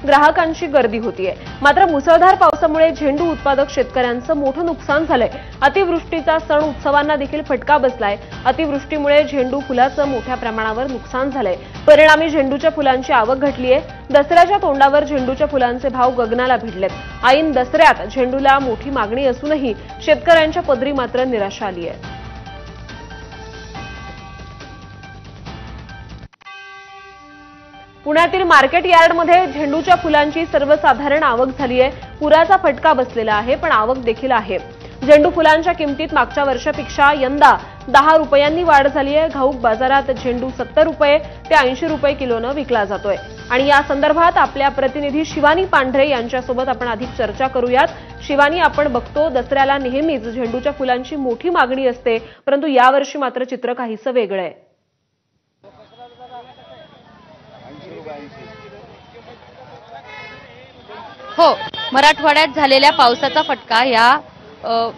ग्राहकांची गर्दी होतीये। मात्र मुसळधार पावसामुळे झेंडू उत्पादक शेतकऱ्यांचं मोठं नुकसान झालंय। अतिवृष्टीचा सण उत्सवांना देखील फटका बसलाय। अतिवृष्टीमुळे झेंडू फुलाचं मोठ्या प्रमाणावर नुकसान झालंय। परिणामी झेंडूच्या फुलांची आवक घटलीये। दसऱ्याच्या तोंडावर झेंडूच्या फुलांचे भाव गगनाला भिडलेत। ऐन दसऱ्यात झेंडूला मोठी मागणी असूनही शेतकऱ्यांच्या पदरी मात्र निराशा आली आहे। पुण्यातील मार्केट यार्डमध्ये झेंडूच्या फुलांची सर्वसाधारण आवक झाली आहे। पुराचा फटका बसलेला आहे, पण आवक देखील आहे। झेंडू फुलांच्या किमतीत मागच्या वर्षापेक्षा यंदा 10 रुपयांनी वाढ झाली आहे। घाऊक बाजारात झेंडू 70 रुपये ते 80 रुपये किलोनं विकला जातोय। आणि या संदर्भात आपल्या प्रतिनिधी शिवानी पांढरे यांच्यासोबत आपण अधिक चर्चा करूयात। शिवानी, आपण बघतो दसऱ्याला नेहमीच झेंडूच्या फुलांची मोठी मागणी असते, परंतु यावर्षी मात्र चित्र काहीसं वेगळं आहे। हो, मराठवाड्यात झालेल्या पावसाचा फटका या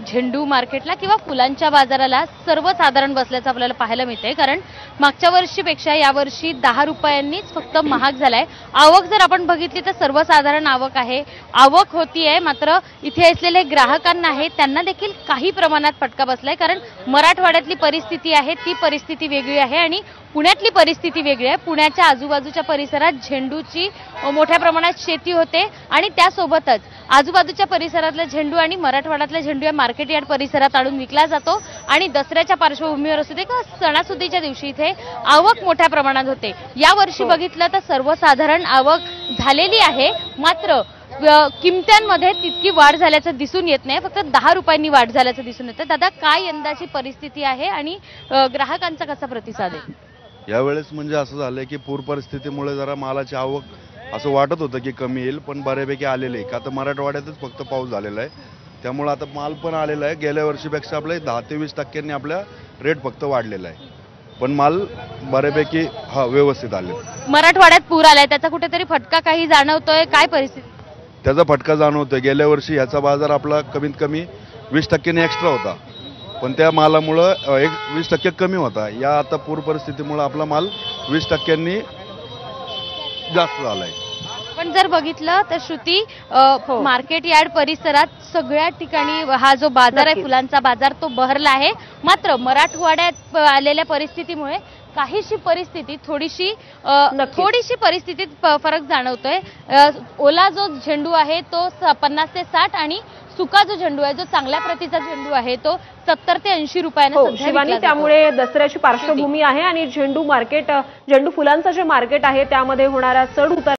झेंडू मार्केटला किंवा फुलांच्या बाजाराला सर्वसाधारण बसल्याचं आपल्याला पाहायला मिळतंय। कारण मागच्या वर्षीपेक्षा यावर्षी 10 रुपयांनीच फक्त महाग झालाय। आवक जर आपण बघितली तर सर्वसाधारण आवक आहे, आवक होतीये। मात्र इथे असलेले ग्राहकांना आहे त्यांना देखील काही प्रमाणात फटका बसलाय। कारण मराठवाड्यातली परिस्थिती आहे ती परिस्थिती वेगळी आहे आणि पुण्यातली परिस्थिती वेगळी आहे। पुण्याच्या आजूबाजूच्या परिसरात झेंडूची मोठ्या प्रमाणात शेती होते आणि त्यासोबतच आजूबाजूच्या परिसरातला झेंडू आणि मराठवाड्यातला झेंडू या मार्केट यार्ड परिसरात आणून विकला जातो आणि दसऱ्याच्या पार्श्वभूमीवर असू दे किंवा सणासुदीच्या दिवशी इथे आवक मोठ्या प्रमाणात होते। यावर्षी बघितलं तर सर्वसाधारण आवक झालेली आहे, मात्र किमत्यांमध्ये तितकी वाढ झाल्याचं दिसून येत नाही। फक्त 10 रुपयांनी वाढ झाल्याचं दिसून येतं। दादा, काय यंदाची परिस्थिती आहे आणि ग्राहकांचा कसा प्रतिसाद आहे? यावेळेस म्हणजे असं झालंय की पूर परिस्थितीमुळे जरा मालाची आवक असं वाटत होतं की कमी येईल, पण बऱ्यापैकी आलेले आहे। का तर मराठवाड्यातच फक्त पाऊस झालेला आहे, त्यामुळे आता माल पण आलेला आहे। गेल्या वर्षीपेक्षा आपले 10 ते 20% आपल्या रेट फक्त वाढलेला आहे, पण माल बऱ्यापैकी व्यवस्थित आले। मराठवाड्यात पूर आलाय, त्याचा कुठेतरी फटका काही जाणवतोय? काय परिस्थिती? त्याचा फटका जाणवतोय। गेल्या वर्षी ह्याचा बाजार आपला कमीत कमी 20% एक्स्ट्रा होता, पण त्या मालामुळे 20% कमी होता। या आता पूर परिस्थितीमुळे आपला माल 20% जास्त झालाय। पण जर बघितलं तर श्रुती, मार्केट यार्ड परिसरात सगळ्या ठिकाणी हा जो बाजार आहे फुलांचा बाजार तो बहरला आहे। मात्र मराठवाड्यात आलेल्या परिस्थितीमुळे काहीशी परिस्थिती थोडीशी परिस्थितीत फरक जाणवतोय। ओला जो झेंडू आहे तो 50 ते 60 आणि सुका जो झेंडू आहे, जो चांगल्या प्रतीचा झेंडू आहे, तो 70 ते 80 रुपयांना शिवानी, त्यामुळे दसऱ्याची पार्श्वभूमी आहे आणि झेंडू फुलांचं जे मार्केट आहे त्यामध्ये होणारा चढ उतार